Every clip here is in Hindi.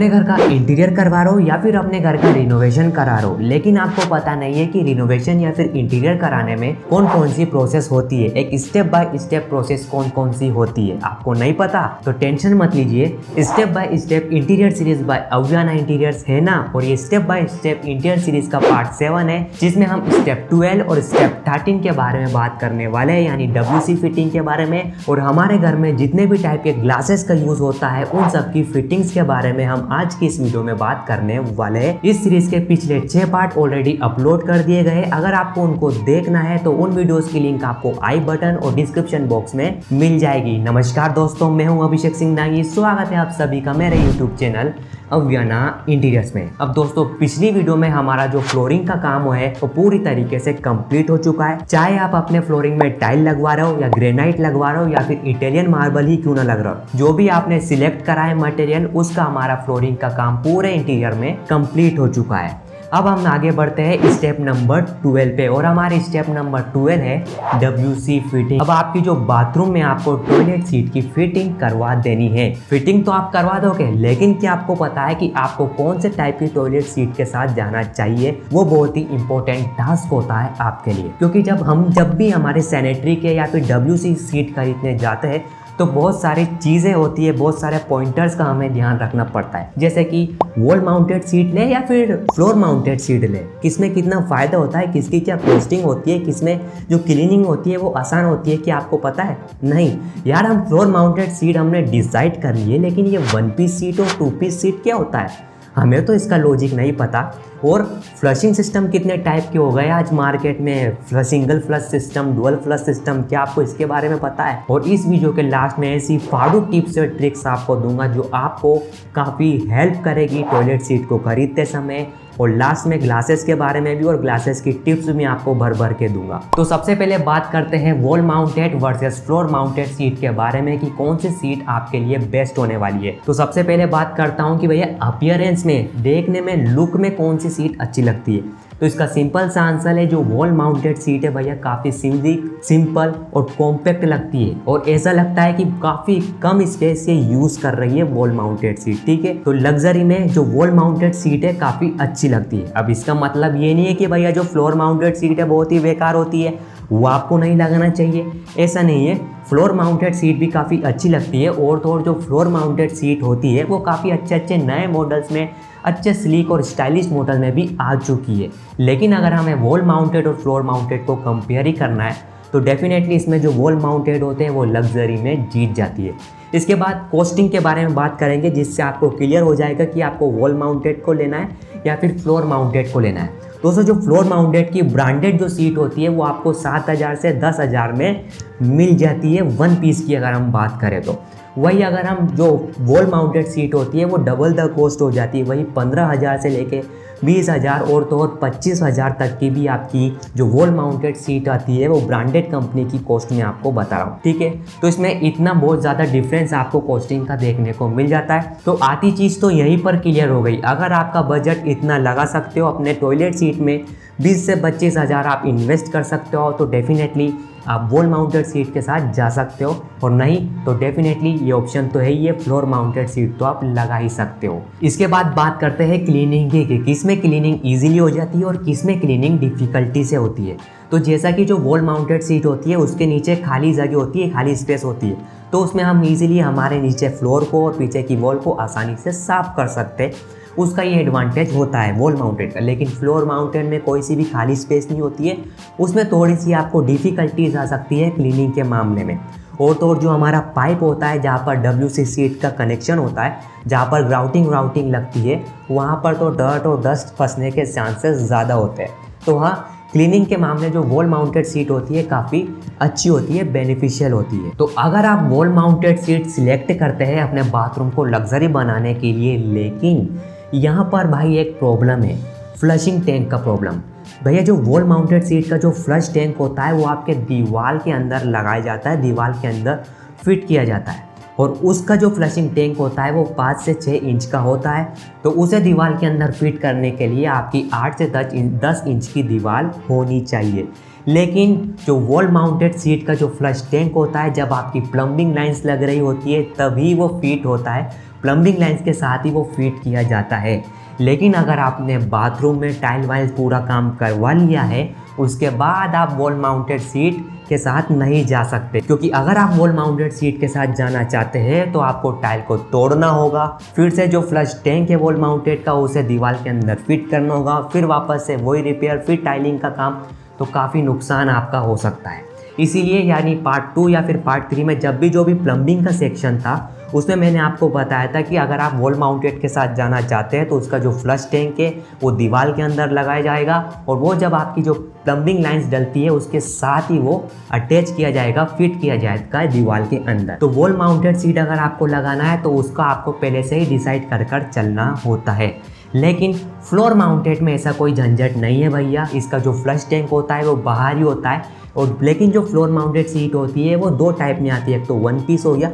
अपने घर का इंटीरियर करवा रहे हो या फिर अपने घर का रिनोवेशन करा रहे हो, लेकिन आपको पता नहीं है कि रिनोवेशन या फिर इंटीरियर कराने में कौन कौन सी प्रोसेस होती है, एक स्टेप बाय स्टेप प्रोसेस कौन कौन सी होती है आपको नहीं पता तो टेंशन मत लीजिए। Step by step interior series by Avyana interiors है ना, और ये step by step interior series का पार्ट 7 है, जिसमें हम स्टेप 12 और स्टेप 13 के बारे में बात करने वाले हैं, यानी WC फिटिंग के बारे में। और हमारे घर में जितने भी टाइप के ग्लासेस का यूज होता है उन सब की फिटिंग्स के बारे में हम आज की इस वीडियो में बात करने वाले हैं। इस सीरीज के पिछले 6 पार्ट ऑलरेडी अपलोड कर दिए गए, अगर आपको उनको देखना है तो उन वीडियोस की लिंक आपको आई बटन और डिस्क्रिप्शन बॉक्स में मिल जाएगी। नमस्कार दोस्तों, मैं हूं अभिषेक सिंह नागी, स्वागत है आप सभी का मेरे यूट्यूब चैनल अव्याना इंटीरियर्स में। अब दोस्तों, पिछली वीडियो में हमारा जो फ्लोरिंग का काम है वो पूरी तरीके से कंप्लीट हो चुका है। चाहे आप अपने फ्लोरिंग में टाइल लगवा रहे हो या ग्रेनाइट लगवा रहे हो या फिर इटालियन मार्बल ही क्यों ना लग रहा हो, जो भी आपने सिलेक्ट करा है मटेरियल, उसका हमारा फ्लोरिंग का काम पूरे इंटीरियर में कंप्लीट हो चुका है। अब हम आगे बढ़ते हैं स्टेप नंबर 12 पे, और हमारे स्टेप नंबर 12 है WC फिटिंग। अब आपकी जो बाथरूम में आपको टॉयलेट सीट की फिटिंग करवा देनी है। फिटिंग तो आप करवा दोगे, लेकिन क्या आपको पता है कि आपको कौन से टाइप की टॉयलेट सीट के साथ जाना चाहिए? वो बहुत ही इंपॉर्टेंट टास्क होता है आपके लिए, क्योंकि जब भी हमारे सैनिटरी के या फिर WC सीट खरीदने जाते हैं तो बहुत सारी चीज़ें होती है, बहुत सारे पॉइंटर्स का हमें ध्यान रखना पड़ता है, जैसे कि वॉल माउंटेड सीट ले या फिर फ्लोर माउंटेड सीट ले, किसमें कितना फ़ायदा होता है, किसकी क्या कॉस्टिंग होती है, किसमें जो क्लीनिंग होती है वो आसान होती है, कि आपको पता है? नहीं यार, हम फ्लोर माउंटेड सीट हमने डिसाइड कर लिए, लेकिन ये 1 पीस सीट और 2 पीस सीट क्या होता है हमें तो इसका लॉजिक नहीं पता। और फ्लशिंग सिस्टम कितने टाइप के हो गए आज मार्केट में, single flush system, dual flush system, क्या आपको इसके बारे में पता है? और इस वीडियो के लास्ट में ऐसी फाड़ू टिप्स और ट्रिक्स आपको दूंगा जो आपको काफ़ी हेल्प करेगी टॉयलेट सीट को खरीदते समय, और लास्ट में ग्लासेस के बारे में भी और ग्लासेस की टिप्स भी आपको भर भर के दूंगा। तो सबसे पहले बात करते हैं wall mounted versus floor mounted seat के बारे में, कि कौन सी सीट आपके लिए बेस्ट होने वाली है। तो सबसे पहले बात करता हूं कि भैया अपीयरेंस में, देखने में, लुक में कौन सी सीट अच्छी लगती है। तो इसका सिंपल सा आंसर है, जो वॉल माउंटेड सीट है भैया काफ़ी सिंपल और कॉम्पैक्ट लगती है, और ऐसा लगता है कि काफ़ी कम स्पेस से यूज़ कर रही है वॉल माउंटेड सीट, ठीक है। तो लग्जरी में जो वॉल माउंटेड सीट है काफ़ी अच्छी लगती है। अब इसका मतलब ये नहीं है कि भैया जो फ्लोर माउंटेड सीट है बहुत ही बेकार होती है, वो आपको नहीं लगाना चाहिए, ऐसा नहीं है। फ्लोर माउंटेड सीट भी काफ़ी अच्छी लगती है, और तो और जो फ्लोर माउंटेड सीट होती है वो काफ़ी अच्छे नए मॉडल्स में, अच्छे स्लीक और स्टाइलिश मॉडल में भी आ चुकी है। लेकिन अगर हमें वॉल माउंटेड और फ्लोर माउंटेड को कंपेयर ही करना है तो डेफिनेटली इसमें जो वॉल माउंटेड होते हैं वो लग्जरी में जीत जाती है। इसके बाद कॉस्टिंग के बारे में बात करेंगे, जिससे आपको क्लियर हो जाएगा कि आपको वॉल माउंटेड को लेना है या फिर फ्लोर माउंटेड को लेना है। दोस्तों, जो फ्लोर माउंटेड की ब्रांडेड जो सीट होती है वो आपको 7,000 से 10,000 में मिल जाती है 1 पीस की, अगर हम बात करें तो। वही अगर हम जो वॉल माउंटेड सीट होती है वो डबल द कॉस्ट हो जाती है, वही 15,000 से लेके 20,000 और तो और 25,000 तक की भी आपकी जो वॉल माउंटेड सीट आती है वो ब्रांडेड कंपनी की कॉस्ट में आपको बता रहा हूँ, ठीक है। तो इसमें इतना बहुत ज़्यादा डिफरेंस आपको कॉस्टिंग का देखने को मिल जाता है। तो आती चीज़ तो यहीं पर क्लियर हो गई, अगर आपका बजट इतना लगा सकते हो अपने टॉयलेट सीट में, 20 से 25,000 आप इन्वेस्ट कर सकते हो, तो डेफिनेटली आप वॉल माउंटेड सीट के साथ जा सकते हो, और नहीं तो डेफिनेटली ये ऑप्शन तो है ही है, फ्लोर माउंटेड सीट तो आप लगा ही सकते हो। इसके बाद बात करते हैं क्लीनिंग की, किसमें क्लीनिंग इजीली हो जाती है और किसमें क्लीनिंग डिफिकल्टी से होती है। तो जैसा कि जो वॉल माउंटेड सीट होती है उसके नीचे खाली जगह होती है, खाली स्पेस होती है, तो उसमें हम इजीली हमारे नीचे फ्लोर को और पीछे की वॉल को आसानी से साफ कर सकते हैं, उसका ये एडवांटेज होता है वॉल माउंटेड का। लेकिन फ्लोर माउंटेड में कोई सी भी खाली स्पेस नहीं होती है, उसमें थोड़ी सी आपको डिफ़िकल्टीज आ सकती है क्लीनिंग के मामले में। और तो और जो हमारा पाइप होता है जहाँ पर WC सीट का कनेक्शन होता है, जहाँ पर ग्राउटिंग लगती है, वहाँ पर तो डर्ट और डस्ट फंसने के चांसेस ज़्यादा होते हैं। तो हाँ, क्लीनिंग के मामले जो वॉल माउंटेड सीट होती है काफ़ी अच्छी होती है, बेनिफिशियल होती है। तो अगर आप वॉल माउंटेड सीट सिलेक्ट करते हैं अपने बाथरूम को लग्जरी बनाने के लिए, लेकिन यहाँ पर भाई एक प्रॉब्लम है, फ्लशिंग टैंक का प्रॉब्लम। भैया जो वॉल माउंटेड सीट का जो फ्लश टैंक होता है वो आपके दीवार के अंदर लगाया जाता है, दीवार के अंदर फिट किया जाता है, और उसका जो फ्लशिंग टैंक होता है वो 5 से 6 इंच का होता है। तो उसे दीवार के अंदर फिट करने के लिए आपकी 8 से 10 इंच की दीवार होनी चाहिए। लेकिन जो वॉल माउंटेड सीट का जो फ्लश टैंक होता है, जब आपकी प्लम्बिंग लाइंस लग रही होती है तभी वो फिट होता है प्लम्बिंग लाइन्स के साथ ही वो फिट किया जाता है। लेकिन अगर आपने बाथरूम में टाइल वाइज पूरा काम करवा लिया है, उसके बाद आप वॉल माउंटेड सीट के साथ नहीं जा सकते, क्योंकि अगर आप वॉल माउंटेड सीट के साथ जाना चाहते हैं तो आपको टाइल को तोड़ना होगा, फिर से जो फ्लश टैंक है वॉल माउंटेड का उसे दीवार के अंदर फिट करना होगा, फिर वापस से वही रिपेयर, फिर टाइलिंग का काम, तो काफ़ी नुकसान आपका हो सकता है। इसीलिए यानी पार्ट 2 या फिर पार्ट 3 में जब भी जो भी प्लम्बिंग का सेक्शन था उसमें मैंने आपको बताया था कि अगर आप वॉल माउंटेड के साथ जाना चाहते हैं तो उसका जो फ्लश टैंक है वो दीवार के अंदर लगाया जाएगा, और वो जब आपकी जो प्लम्बिंग लाइंस डलती है उसके साथ ही वो अटैच किया जाएगा, फिट किया जाएगा दीवार के अंदर। तो वॉल माउंटेड सीट अगर आपको लगाना है तो उसका आपको पहले से ही डिसाइड कर चलना होता है। लेकिन फ्लोर माउंटेड में ऐसा कोई झंझट नहीं है भैया, इसका जो फ्लश टैंक होता है वो बाहर ही होता है। और लेकिन जो फ्लोर माउंटेड सीट होती है वो 2 टाइप में आती है, एक तो 1 पीस हो गया,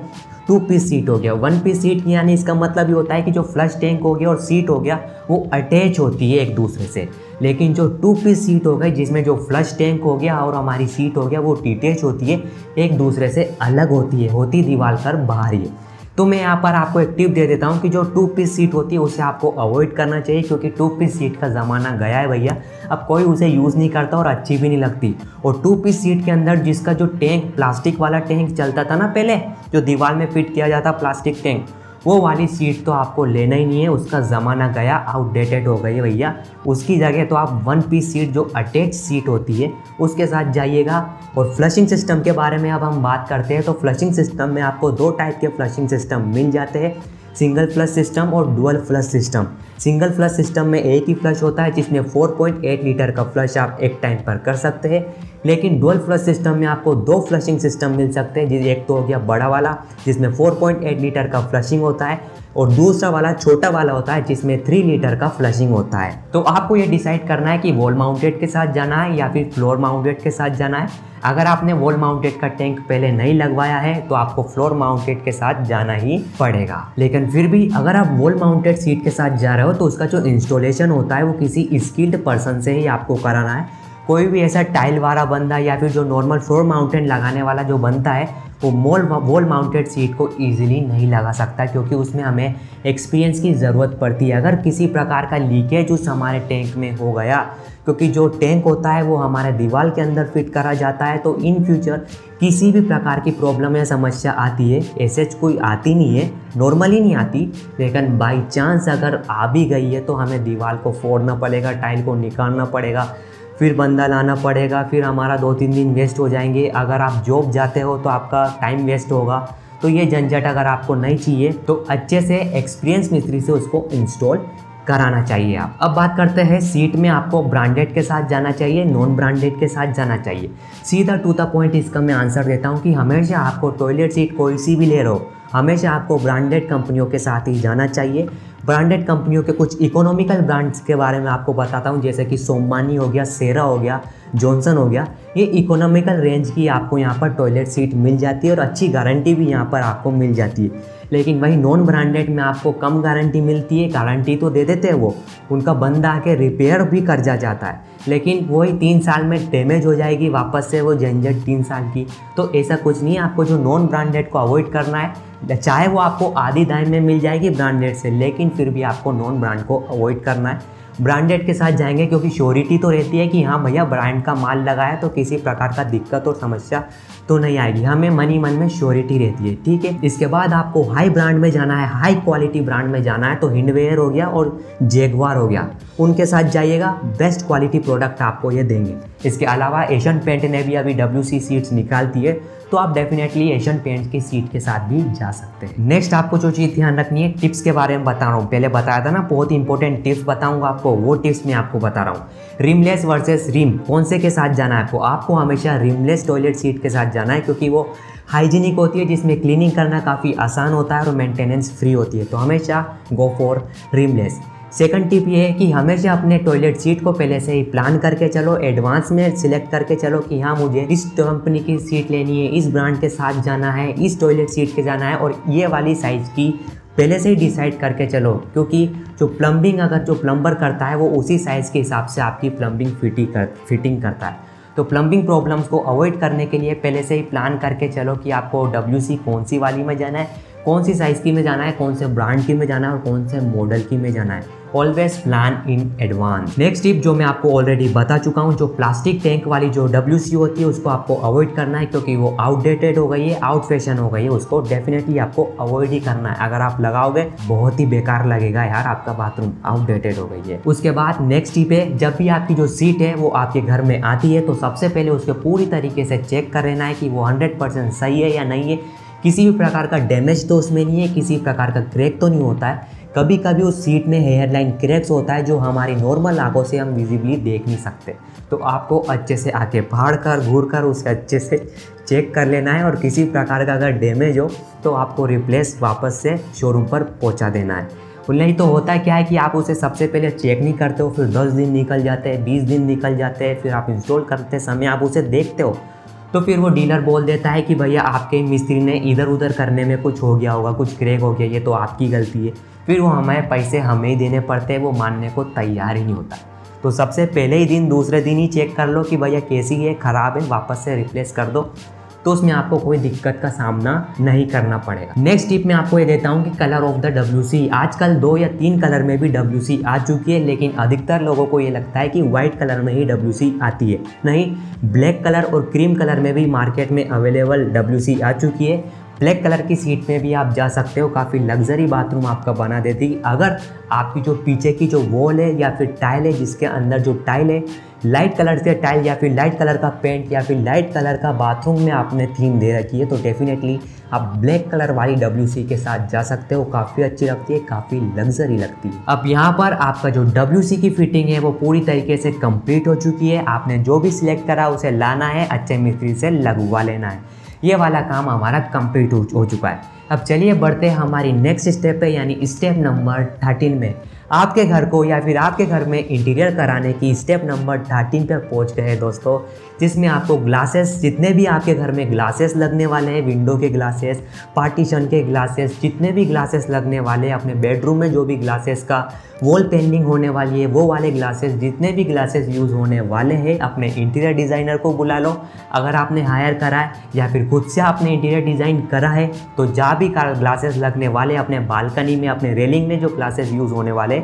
2 पीस सीट हो गया। 1 पीस सीट यानी इसका मतलब ये होता है कि जो फ्लश टैंक हो गया और सीट हो गया वो अटैच होती है एक दूसरे से। लेकिन जो 2 पीस सीट हो गई जिसमें जो फ्लश टैंक हो गया और हमारी सीट हो गया वो डिटैच होती है, एक दूसरे से अलग होती है, होती दीवार कर बाहर ही है। तो मैं यहाँ पर आपको एक टिप दे देता हूँ कि जो 2 पीस सीट होती है उसे आपको अवॉइड करना चाहिए, क्योंकि 2 पीस सीट का ज़माना गया है भैया, अब कोई उसे यूज़ नहीं करता और अच्छी भी नहीं लगती। और 2 पीस सीट के अंदर जिसका जो टैंक, प्लास्टिक वाला टैंक चलता था ना पहले, जो दीवार में फिट किया जाता प्लास्टिक टैंक, वो वाली सीट तो आपको लेना ही नहीं है, उसका ज़माना गया, आउटडेटेड हो गई है भैया। उसकी जगह तो आप 1 पीस सीट जो अटैच सीट होती है उसके साथ जाइएगा। और फ्लशिंग सिस्टम के बारे में अब हम बात करते हैं तो फ्लशिंग सिस्टम में आपको 2 टाइप के फ्लशिंग सिस्टम मिल जाते हैं, सिंगल फ्लश सिस्टम और dual flush system. Single flush system में एक ही फ्लश होता है जिसमें 4.8 लीटर का फ्लश आप एक टाइम पर कर सकते हैं। लेकिन डुअल फ्लश सिस्टम में आपको 2 फ्लशिंग सिस्टम मिल सकते हैं, एक तो हो गया बड़ा वाला जिसमें 4.8 लीटर का फ्लशिंग होता है, और दूसरा वाला छोटा वाला होता है जिसमें 3 लीटर का फ्लशिंग होता है। तो आपको ये डिसाइड करना है कि वॉल माउंटेड के साथ जाना है या फिर फ्लोर माउंटेड के साथ जाना है। अगर आपने वॉल माउंटेड का टैंक पहले नहीं लगवाया है तो आपको फ्लोर माउंटेड के साथ जाना ही पड़ेगा। लेकिन फिर भी अगर आप वॉल माउंटेड सीट के साथ जा रहे हो तो उसका जो इंस्टॉलेशन होता है वो किसी स्किल्ड पर्सन से ही आपको कराना है। कोई भी ऐसा टाइल वाला बंदा या फिर जो नॉर्मल फ्लोर माउंटेड लगाने वाला जो बनता है वो वॉल माउंटेड सीट को ईजिली नहीं लगा सकता, क्योंकि उसमें हमें एक्सपीरियंस की ज़रूरत पड़ती है। अगर किसी प्रकार का लीकेज उस हमारे टैंक में हो गया, क्योंकि जो टैंक होता है वो हमारे दीवार के अंदर फिट करा जाता है, तो इन फ्यूचर किसी भी प्रकार की प्रॉब्लम या समस्या आती है, ऐसे कोई आती नहीं है, नॉर्मली नहीं आती, लेकिन बाई चांस अगर आ भी गई है तो हमें दीवार को फोड़ना पड़ेगा, टाइल को निकालना पड़ेगा, फिर बंदा लाना पड़ेगा, फिर हमारा 2-3 दिन वेस्ट हो जाएंगे। अगर आप जॉब जाते हो तो आपका टाइम वेस्ट होगा। तो ये झंझट अगर आपको नहीं चाहिए तो अच्छे से एक्सपीरियंस मिस्त्री से उसको इंस्टॉल कराना चाहिए आप। अब बात करते हैं सीट में आपको ब्रांडेड के साथ जाना चाहिए, नॉन ब्रांडेड के साथ जाना चाहिए। सीधा टू द पॉइंट इसका मैं आंसर देता हूँ कि हमेशा आपको टॉयलेट सीट कोई सी भी ले रहे हो, हमेशा आपको ब्रांडेड कंपनियों के साथ ही जाना चाहिए। ब्रांडेड कंपनियों के कुछ इकोनॉमिकल ब्रांड्स के बारे में आपको बताता हूँ, जैसे कि सोमानी हो गया, सेरा हो गया, जॉनसन हो गया। ये इकोनॉमिकल रेंज की आपको यहाँ पर टॉयलेट सीट मिल जाती है और अच्छी गारंटी भी यहाँ पर आपको मिल जाती है। लेकिन वही नॉन ब्रांडेड में आपको कम गारंटी मिलती है। गारंटी तो दे देते हैं वो, उनका बंदा आके रिपेयर भी कर जाता है, लेकिन वही 3 साल में डैमेज हो जाएगी वापस से वो झंझट 3 साल की। तो ऐसा कुछ नहीं है, आपको जो नॉन ब्रांडेड को अवॉइड करना है, चाहे वो आपको आधी दाम में मिल जाएगी ब्रांडेड से, लेकिन फिर भी आपको नॉन ब्रांड को अवॉइड करना है। ब्रांडेड के साथ जाएंगे क्योंकि श्योरिटी तो रहती है कि हाँ भैया ब्रांड का माल लगाया तो किसी प्रकार का दिक्कत और समस्या तो नहीं आएगी, हमें मन में श्योरिटी रहती है, ठीक है। इसके बाद आपको हाई ब्रांड में जाना है, हाई क्वालिटी ब्रांड में जाना है तो हिंडवेयर हो गया और जैगवार हो गया, उनके साथ जाइएगा, बेस्ट क्वालिटी प्रोडक्ट आपको ये देंगे। इसके अलावा एशियन पेंट ने भी अभी WC सीट्स निकालती है, तो आप डेफिनेटली एशियन पेंट की सीट के साथ भी जा सकते हैं। नेक्स्ट आपको जो चीज़ ध्यान रखनी है, टिप्स के बारे में बता रहा हूँ। पहले बताया था ना बहुत इंपॉर्टेंट टिप्स बताऊंगा आपको, वो टिप्स मैं आपको बता रहा हूँ। रिमलेस वर्सेस रिम, कौन से के साथ जाना है आपको? आपको हमेशा रिमलेस टॉयलेट सीट के साथ जाना है, क्योंकि वो हाइजीनिक होती है, जिसमें क्लीनिंग करना काफ़ी आसान होता है और मेंटेनेंस फ्री होती है। तो हमेशा go for rimless. Second tip ये है कि हमेशा अपने टॉयलेट सीट को पहले से ही प्लान करके चलो, एडवांस में सिलेक्ट करके चलो कि हाँ मुझे इस कंपनी की सीट लेनी है, इस ब्रांड के साथ जाना है, इस टॉयलेट सीट के जाना है, और ये वाली साइज़ की पहले से ही डिसाइड करके चलो। क्योंकि जो प्लम्बिंग अगर जो प्लम्बर करता है वो उसी साइज़ के हिसाब से आपकी प्लम्बिंग फिटिंग करता है। तो प्लम्बिंग प्रॉब्लम्स को अवॉइड करने के लिए पहले से ही प्लान करके चलो कि आपको WC कौन सी वाली में जाना है, कौन सी साइज़ की में जाना है, कौन से ब्रांड की में जाना है और कौन से मॉडल की में जाना है। Always plan in advance. Next tip जो मैं आपको ऑलरेडी बता चुका हूँ, जो प्लास्टिक टैंक वाली जो WC होती है उसको आपको अवॉइड करना है, क्योंकि वो आउटडेटेड हो गई है, आउट फैशन हो गई है, उसको डेफिनेटली आपको अवॉइड ही करना है। अगर आप लगाओगे बहुत ही बेकार लगेगा यार, आपका बाथरूम आउटडेटेड हो गई है। उसके बाद नेक्स्ट टिप है, जब भी आपकी जो सीट है वो आपके घर में आती है तो सबसे पहले उसके पूरी तरीके से चेक कर लेना है कि वो 100% सही है या नहीं है, किसी भी प्रकार का डैमेज तो उसमें नहीं है, किसी प्रकार का क्रैक तो नहीं होता है। कभी कभी उस सीट में हेयर लाइन क्रैक्स होता है जो हमारी नॉर्मल आंखों से हम विजिबली देख नहीं सकते, तो आपको अच्छे से आके फाड़ कर घूर कर उसे अच्छे से चेक कर लेना है, और किसी प्रकार का अगर डैमेज हो तो आपको रिप्लेस वापस से शोरूम पर पहुंचा देना है। नहीं तो होता है क्या है कि आप उसे सबसे पहले चेक नहीं करते हो, फिर 10 दिन निकल जाते हैं, 20 दिन निकल जाते हैं, फिर आप इंस्टॉल करते समय आप उसे देखते हो तो फिर वो डीलर बोल देता है कि भैया आपके मिस्त्री ने इधर उधर करने में कुछ हो गया होगा, कुछ क्रैक हो गया, ये तो आपकी गलती है। फिर वो हमारे पैसे हमें ही देने पड़ते हैं, वो मानने को तैयार ही नहीं होता। तो सबसे पहले ही दिन, दूसरे दिन ही चेक कर लो कि भैया कैसी है, ख़राब है, वापस से रिप्लेस कर दो, तो उसमें आपको कोई दिक्कत का सामना नहीं करना पड़ेगा। नेक्स्ट टिप मैं आपको ये देता हूँ कि कलर ऑफ द WC। आजकल 2 या 3 कलर में भी WC आ चुकी है, लेकिन अधिकतर लोगों को ये लगता है कि वाइट कलर में ही WC आती है। नहीं, ब्लैक कलर और क्रीम कलर में भी मार्केट में अवेलेबल WC आ चुकी है। ब्लैक कलर की सीट में भी आप जा सकते हो, काफ़ी लग्जरी बाथरूम आपका बना देती। अगर आपकी जो पीछे की जो वॉल है या फिर टाइल है, जिसके अंदर जो टाइल है लाइट कलर से टाइल या फिर लाइट कलर का पेंट या फिर लाइट कलर का बाथरूम में आपने थीम दे रखी है, तो डेफिनेटली आप ब्लैक कलर वाली WC के साथ जा सकते हो। काफ़ी अच्छी लगती है, काफ़ी लग्जरी लगती है। अब यहाँ पर आपका जो WC की फिटिंग है वो पूरी तरीके से कंप्लीट हो चुकी है। आपने जो भी सिलेक्ट करा उसे लाना है, अच्छे मिस्त्री से लगवा लेना है। ये वाला काम हमारा कंप्लीट हो चुका है। अब चलिए बढ़ते हैं हमारी नेक्स्ट स्टेप पे, यानी स्टेप नंबर 13 में। आपके घर को या फिर आपके घर में इंटीरियर कराने की स्टेप नंबर 13 पे पहुंच गए हैं दोस्तों, जिसमें आपको ग्लासेस, जितने भी आपके घर में ग्लासेस लगने वाले हैं, विंडो के ग्लासेस, पार्टीशन के ग्लासेस, जितने भी ग्लासेस लगने वाले हैं, अपने बेडरूम में जो भी ग्लासेस का वॉल पेंटिंग होने वाली है वो वाले ग्लासेस, जितने भी ग्लासेस यूज़ होने वाले हैं, अपने इंटीरियर डिज़ाइनर को बुला लो। अगर आपने हायर करा है या फिर खुद से आपने इंटीरियर डिज़ाइन करा है, तो जहाँ भी ग्लासेस लगने वाले, अपने बालकनी में, अपने रेलिंग में जो ग्लासेस यूज़ होने वाले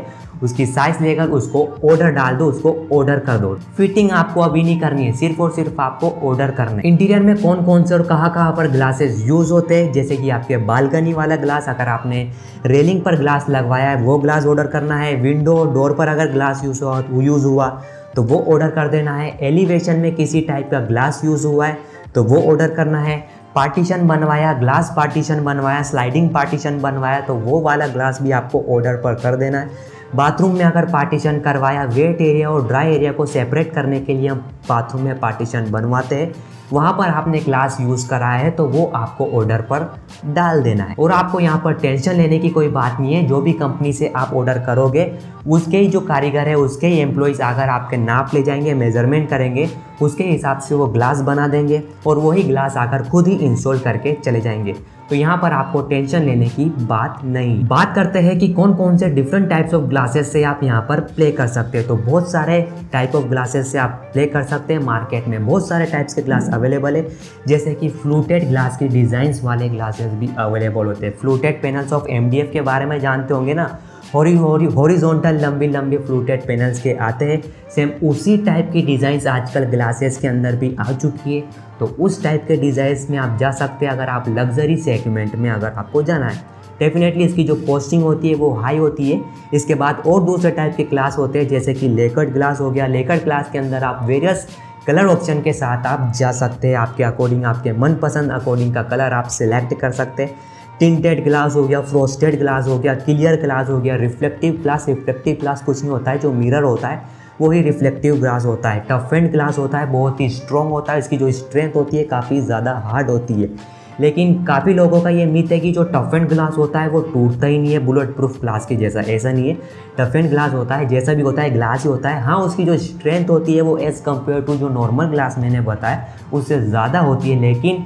उसकी साइज लेकर उसको ऑर्डर डाल दो, उसको ऑर्डर कर दो। फिटिंग आपको अभी नहीं करनी है, सिर्फ और सिर्फ आपको ऑर्डर करना है। इंटीरियर में कौन कौन से और कहाँ पर ग्लासेस यूज होते हैं, जैसे कि आपके बालकनी वाला ग्लास, अगर आपने रेलिंग पर ग्लास लगवाया है वो ग्लास ऑर्डर करना है। विंडो डोर पर अगर ग्लास यूज हुआ तो वो ऑर्डर कर देना है। एलिवेशन में किसी टाइप का ग्लास यूज हुआ है तो वो ऑर्डर करना है। पार्टीशन बनवाया, ग्लास पार्टीशन बनवाया, स्लाइडिंग पार्टीशन बनवाया, तो वो वाला ग्लास भी आपको ऑर्डर पर कर देना है। बाथरूम में अगर पार्टीशन करवाया, वेट एरिया और ड्राई एरिया को सेपरेट करने के लिए हम बाथरूम में पार्टीशन बनवाते हैं, वहाँ पर आपने ग्लास यूज़ कराया है तो वो आपको ऑर्डर पर डाल देना है। और आपको यहाँ पर टेंशन लेने की कोई बात नहीं है, जो भी कंपनी से आप ऑर्डर करोगे उसके ही जो कारीगर है, उसके ही एम्प्लॉइज़ अगर आपके नाप ले जाएंगे, मेजरमेंट करेंगे, उसके हिसाब से वो ग्लास बना देंगे और वही ग्लास आकर खुद ही इंस्टॉल करके चले जाएंगे। तो यहाँ पर आपको टेंशन लेने की बात नहीं। बात करते हैं कि कौन कौन से डिफरेंट टाइप्स ऑफ ग्लासेस से आप यहाँ पर प्ले कर सकते हैं। तो बहुत सारे टाइप ऑफ ग्लासेस से आप प्ले कर सकते हैं। मार्केट में बहुत सारे टाइप्स के ग्लास अवेलेबल है, जैसे कि फ्लूटेड ग्लास की डिज़ाइंस वाले ग्लासेस भी अवेलेबल होते हैं। फ्लूटेड पैनल्स ऑफ MDF के बारे में जानते होंगे ना, हॉरिजॉन्टल लंबी लंबी फ्लूटेड पैनल्स के आते हैं। सेम उसी टाइप की डिज़ाइंस आजकल ग्लासेस के अंदर भी आ चुकी है, तो उस टाइप के डिज़ाइंस में आप जा सकते हैं अगर आप लग्जरी सेगमेंट में अगर आपको जाना है। डेफिनेटली इसकी जो कॉस्टिंग होती है वो हाई होती है। इसके बाद और दूसरे टाइप के ग्लास होते हैं, जैसे कि लेकर्ड ग्लास हो गया। लेकर्ड ग्लास के अंदर आप वेरियस कलर ऑप्शन के साथ आप जा सकते हैं, आपके अकॉर्डिंग, आपके मनपसंद अकॉर्डिंग का कलर आप सिलेक्ट कर सकते हैं। टिंटेड ग्लास हो गया, फ्रोस्टेड ग्लास हो गया, क्लियर ग्लास हो गया, रिफ्लेक्टिव ग्लास कुछ नहीं होता है, जो मिरर होता है वही रिफ्लेक्टिव ग्लास होता है। टफ एंड ग्लास होता है, बहुत ही स्ट्रॉन्ग होता है, इसकी जो स्ट्रेंथ होती है काफ़ी ज़्यादा हार्ड होती है। लेकिन काफ़ी लोगों का ये मिथ है कि जो टफ एंड ग्लास होता है वो टूटता ही नहीं है बुलेट प्रूफ ग्लास की जैसा। ऐसा नहीं है, टफ एंड ग्लास होता है, जैसा भी होता है ग्लास ही होता है। हाँ, उसकी जो स्ट्रेंथ होती है वो एज़ कम्पेयर टू जो नॉर्मल ग्लास मैंने बताया उससे ज़्यादा होती है, लेकिन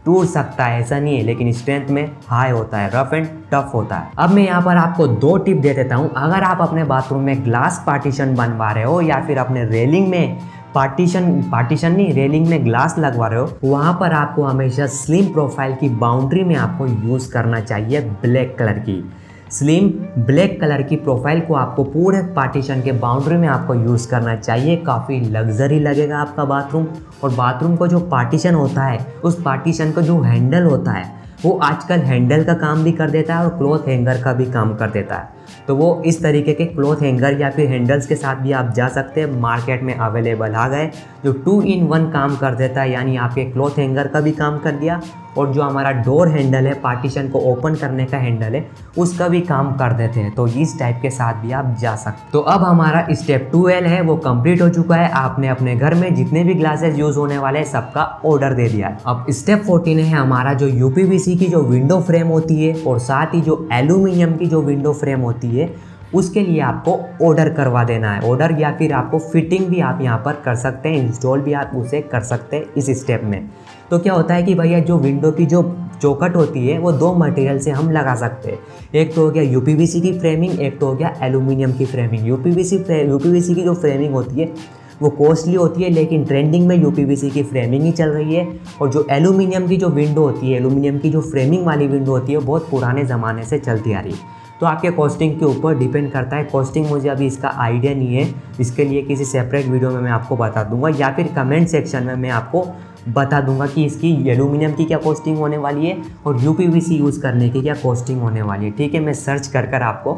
टूट सकता है ऐसा नहीं है, लेकिन स्ट्रेंथ में हाई होता है, रफ एंड टफ होता है। अब मैं यहाँ पर आपको 2 टिप दे देता हूँ। अगर आप अपने बाथरूम में ग्लास पार्टीशन बनवा रहे हो या फिर अपने रेलिंग में पार्टीशन नहीं, रेलिंग में ग्लास लगवा रहे हो, वहाँ पर आपको हमेशा स्लिम प्रोफाइल की बाउंड्री में आपको यूज़ करना चाहिए ब्लैक कलर की। स्लिम ब्लैक कलर की प्रोफाइल को आपको पूरे पार्टीशन के बाउंड्री में आपको यूज़ करना चाहिए। काफ़ी लग्जरी लगेगा आपका बाथरूम। और बाथरूम का जो पार्टीशन होता है, उस पार्टीशन का जो हैंडल होता है, वो आजकल हैंडल का काम भी कर देता है और क्लॉथ हैंगर का भी काम कर देता है। तो वो इस तरीके के क्लॉथ हैंगर या फिर हैंडल्स के साथ भी आप जा सकते हैं, मार्केट में अवेलेबल आ गए, जो 2 in 1 काम कर देता है। यानी आपके क्लॉथ हैंगर का भी काम कर दिया और जो हमारा डोर हैंडल है, पार्टीशन को ओपन करने का हैंडल है, उसका भी काम कर देते हैं। तो इस टाइप के साथ भी आप जा सकते। तो अब हमारा स्टेप 12 है वो कंप्लीट हो चुका है। आपने अपने घर में जितने भी ग्लासेस यूज़ होने वाले हैं सबका ऑर्डर दे दिया है। अब स्टेप 14 है हमारा जो यूपीवीसी की जो विंडो फ्रेम होती है और साथ ही जो एल्यूमिनियम की जो विंडो फ्रेम होती है, उसके लिए आपको ऑर्डर करवा देना है। ऑर्डर या फिर आपको फिटिंग भी आप यहाँ पर कर सकते हैं, इंस्टॉल भी आप उसे कर सकते हैं इस स्टेप में। तो क्या होता है कि भैया जो विंडो की जो चौखट होती है वो 2 मटेरियल से हम लगा सकते हैं। एक तो हो गया यूपीवीसी की फ्रेमिंग, एक तो हो गया एल्यूमिनियम की फ्रेमिंग। यूपीवीसी की जो फ्रेमिंग होती है वो कॉस्टली होती है, लेकिन ट्रेंडिंग में यूपीवीसी की फ्रेमिंग ही चल रही है। और जो एल्यूमिनियम की जो विंडो होती है, एल्यूमिनियम की जो फ्रेमिंग वाली विंडो होती है, वो बहुत पुराने ज़माने से चलती आ रही है। तो आपके कॉस्टिंग के ऊपर डिपेंड करता है। कॉस्टिंग मुझे अभी इसका आइडिया नहीं है, इसके लिए किसी सेपरेट वीडियो में मैं आपको बता दूंगा, या फिर कमेंट सेक्शन में मैं आपको बता दूंगा कि इसकी एल्यूमिनियम की क्या कॉस्टिंग होने वाली है और यूपीवीसी यूज़ करने की क्या कॉस्टिंग होने वाली है। ठीक है, मैं सर्च कर आपको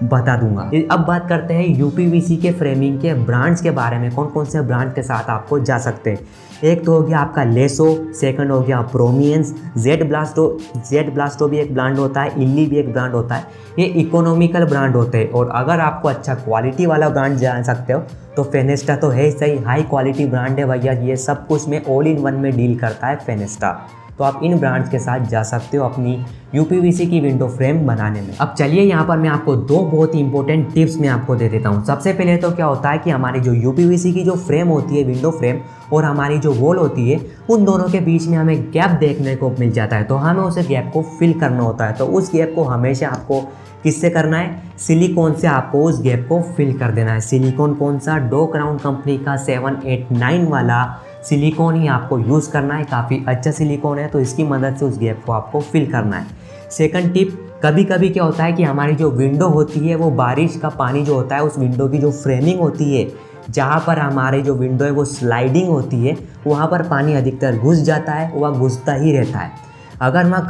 बता दूंगा। अब बात करते हैं यूपीवीसी के फ्रेमिंग के ब्रांड्स के बारे में, कौन कौन से ब्रांड के साथ आपको जा सकते हैं। एक तो हो गया आपका लेसो, सेकंड हो गया प्रोमियंस, जेड ब्लास्टो भी एक ब्रांड होता है, इल्ली भी एक ब्रांड होता है। ये इकोनॉमिकल ब्रांड होते हैं। और अगर आपको अच्छा क्वालिटी वाला ब्रांड जान सकते हो तो फेनेस्टा तो है सही, हाई क्वालिटी ब्रांड है भैया। ये सब कुछ में ऑल इन वन में डील करता है फेनेस्टा। तो आप इन ब्रांड्स के साथ जा सकते हो अपनी यूपीवीसी की विंडो फ्रेम बनाने में। अब चलिए यहाँ पर मैं आपको 2 बहुत ही इंपॉर्टेंट टिप्स मैं आपको दे देता हूँ। सबसे पहले तो क्या होता है कि हमारी जो यूपीवीसी की जो फ्रेम होती है, विंडो फ्रेम, और हमारी जो वॉल होती है, उन दोनों के बीच में हमें गैप देखने को मिल जाता है। तो हमें उस गैप को फिल करना होता है। तो उस गैप को हमेशा आपको किससे करना है? सिलिकॉन से आपको उस गैप को फिल कर देना है। सिलिकॉन कौन सा? डो क्राउन कंपनी का 789 वाला सिलिकॉन ही आपको यूज़ करना है। काफ़ी अच्छा सिलिकॉन है, तो इसकी मदद से उस गैप को आपको फिल करना है। सेकंड टिप, कभी कभी क्या होता है कि हमारी जो विंडो होती है वो बारिश का पानी जो होता है, उस विंडो की जो फ्रेमिंग होती है, जहाँ पर हमारी जो विंडो है वो स्लाइडिंग होती है, वहाँ पर पानी अधिकतर घुस जाता है, वह घुसता ही रहता है। अगर वहाँ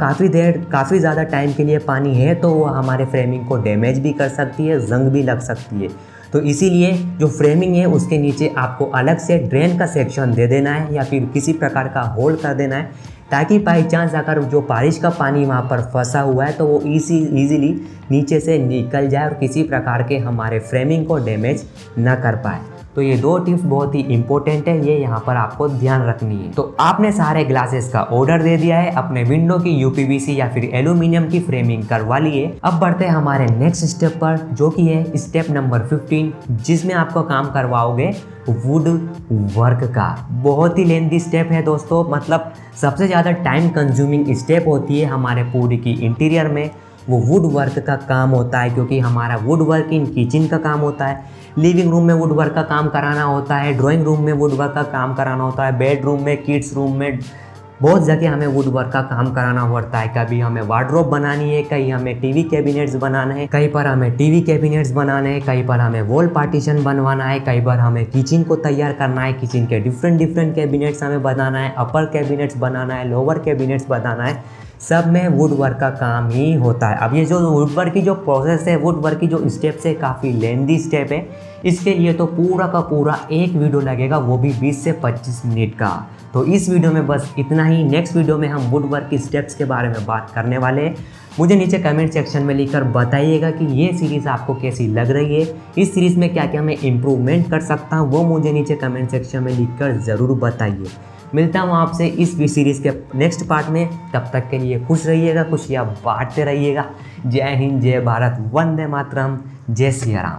काफ़ी ज़्यादा टाइम के लिए पानी है तो वो हमारे फ्रेमिंग को डैमेज भी कर सकती है, जंग भी लग सकती है। तो इसीलिए जो फ्रेमिंग है उसके नीचे आपको अलग से ड्रेन का सेक्शन दे देना है या फिर किसी प्रकार का होल कर देना है, ताकि बाई चांस अगर जो बारिश का पानी वहाँ पर फंसा हुआ है तो वो ईजीली नीचे से निकल जाए और किसी प्रकार के हमारे फ्रेमिंग को डैमेज ना कर पाए। तो ये 2 टिप्स बहुत ही इंपॉर्टेंट है, ये यहाँ पर आपको ध्यान रखनी है। तो आपने सारे ग्लासेस का ऑर्डर दे दिया है, अपने विंडो की यूपीवीसी या फिर एल्यूमिनियम की फ्रेमिंग करवा लिए। अब बढ़ते हैं हमारे नेक्स्ट स्टेप पर, जो कि है स्टेप नंबर 15, जिसमें आपको काम करवाओगे वुड वर्क का। बहुत ही लेंथी स्टेप है दोस्तों, मतलब सबसे ज़्यादा टाइम कंज्यूमिंग स्टेप होती है हमारे पूरी की इंटीरियर में, वो वुड वर्क का काम होता है। क्योंकि हमारा वुड वर्क इन किचन का काम होता है, लिविंग रूम में वुड वर्क का काम कराना होता है, ड्राइंग रूम में वुड वर्क का काम कराना होता है, बेडरूम में, किड्स रूम में, बहुत जगह हमें वुड वर्क का काम कराना पड़ता है। कभी हमें वार्डरोब बनानी है, कहीं हमें टीवी कैबिनेट्स बनाना है, कहीं पर हमें टीवी कैबिनेट्स बनाने हैं, कहीं पर हमें वॉल पार्टीशन बनवाना है, कई बार हमें किचन को तैयार करना है, किचन के डिफरेंट कैबिनेट्स हमें बनाना है, अपर कैबिनेट्स बनाना है, लोअर कैबिनेट्स बनाना है, सब में वुड वर्क का काम ही होता है। अब ये जो वुड वर्क की जो प्रोसेस है, वुड वर्क की जो स्टेप्स है, काफ़ी लेंदी स्टेप है। इसके लिए तो पूरा का पूरा एक वीडियो लगेगा, वो भी 20 से 25 मिनट का। तो इस वीडियो में बस इतना ही। नेक्स्ट वीडियो में हम वुड वर्क की स्टेप्स के बारे में बात करने वाले हैं। मुझे नीचे कमेंट सेक्शन में लिखकर बताइएगा कि ये सीरीज़ आपको कैसी लग रही है, इस सीरीज़ में क्या क्या मैं इम्प्रूवमेंट कर सकता हूँ, वो मुझे नीचे कमेंट सेक्शन में लिखकर ज़रूर बताइए। मिलता हूँ आपसे इस सीरीज़ के नेक्स्ट पार्ट में। तब तक के लिए खुश रहिएगा, खुशियाँ बांटते रहिएगा। जय हिंद, जय भारत, वंदे मातरम, जय श्री राम।